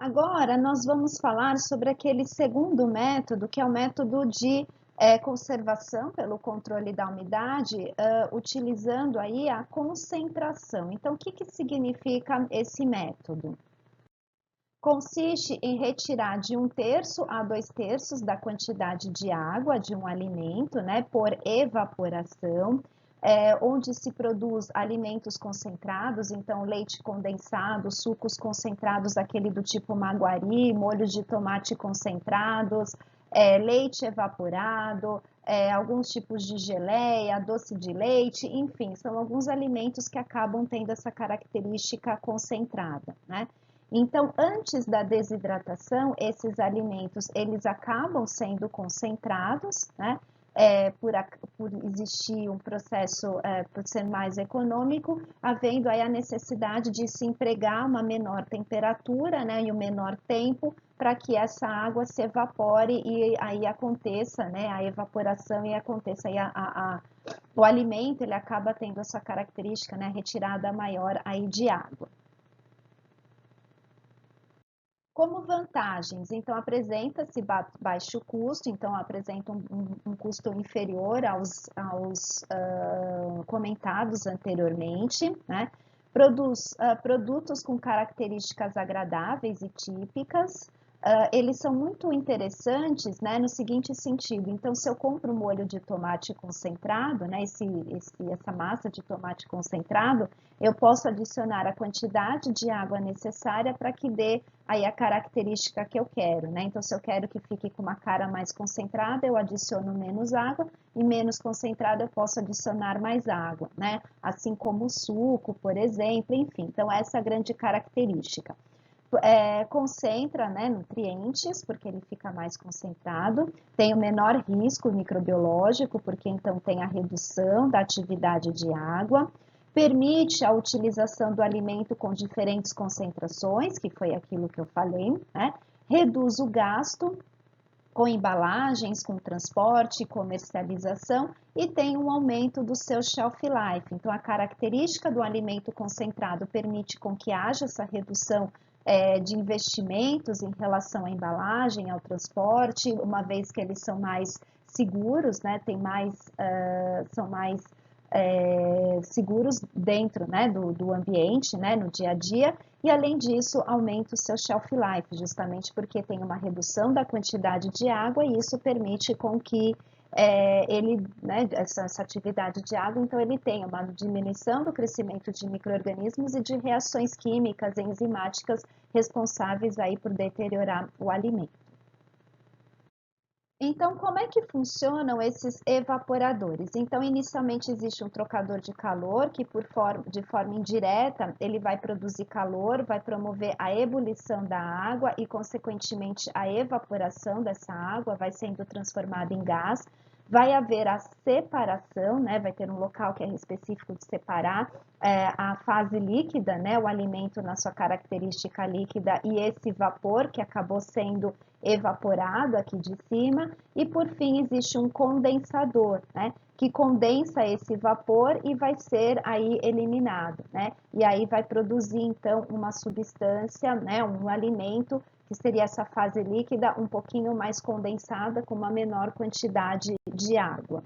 Agora, nós vamos falar sobre aquele segundo método, que é o método de conservação pelo controle da umidade, utilizando aí a concentração. Então, o que que significa esse método? Consiste em retirar de 1/3 a 2/3 da quantidade de água de um alimento, né, por evaporação, onde se produz alimentos concentrados, então leite condensado, sucos concentrados, aquele do tipo maguari, molhos de tomate concentrados, leite evaporado, alguns tipos de geleia, doce de leite, enfim, são alguns alimentos que acabam tendo essa característica concentrada, né? Então, antes da desidratação, esses alimentos, eles acabam sendo concentrados, né? Por existir um processo, por ser mais econômico, havendo aí a necessidade de se empregar uma menor temperatura, né, e um menor tempo, para que essa água se evapore e aí aconteça, né, a evaporação e aconteça aí o alimento, ele acaba tendo essa característica, né, retirada maior aí de água. Como vantagens, então apresenta-se baixo custo, então apresenta um custo inferior aos comentados anteriormente, né? Produz produtos com características agradáveis e típicas. Eles são muito interessantes, né, no seguinte sentido, então se eu compro um molho de tomate concentrado, né, essa massa de tomate concentrado, eu posso adicionar a quantidade de água necessária para que dê aí a característica que eu quero, né? Então, se eu quero que fique com uma cara mais concentrada, eu adiciono menos água, e menos concentrada eu posso adicionar mais água, né? Assim como o suco, por exemplo, enfim. Então, essa é a grande característica. Concentra, né, nutrientes, porque ele fica mais concentrado, tem o menor risco microbiológico, porque então tem a redução da atividade de água, permite a utilização do alimento com diferentes concentrações, que foi aquilo que eu falei, né? Reduz o gasto com embalagens, com transporte, comercialização e tem um aumento do seu shelf life. Então, a característica do alimento concentrado permite com que haja essa redução de investimentos em relação à embalagem, ao transporte, uma vez que eles são mais seguros, né? São mais seguros dentro, né, do ambiente, né, no dia a dia, e além disso aumenta o seu shelf life, justamente porque tem uma redução da quantidade de água e isso permite com que né, essa atividade de água, então ele tem uma diminuição do crescimento de micro-organismos e de reações químicas, enzimáticas responsáveis aí por deteriorar o alimento. Então, como é que funcionam esses evaporadores? Então, inicialmente existe um trocador de calor que, de forma indireta, ele vai produzir calor, vai promover a ebulição da água e, consequentemente, a evaporação dessa água vai sendo transformada em gás. Vai haver a separação, né? Vai ter um local que é específico de separar a fase líquida, né? O alimento na sua característica líquida e esse vapor que acabou sendo evaporado aqui de cima, e por fim existe um condensador, né, que condensa esse vapor e vai ser aí eliminado, né, e aí vai produzir então uma substância, né, um alimento que seria essa fase líquida um pouquinho mais condensada com uma menor quantidade de água.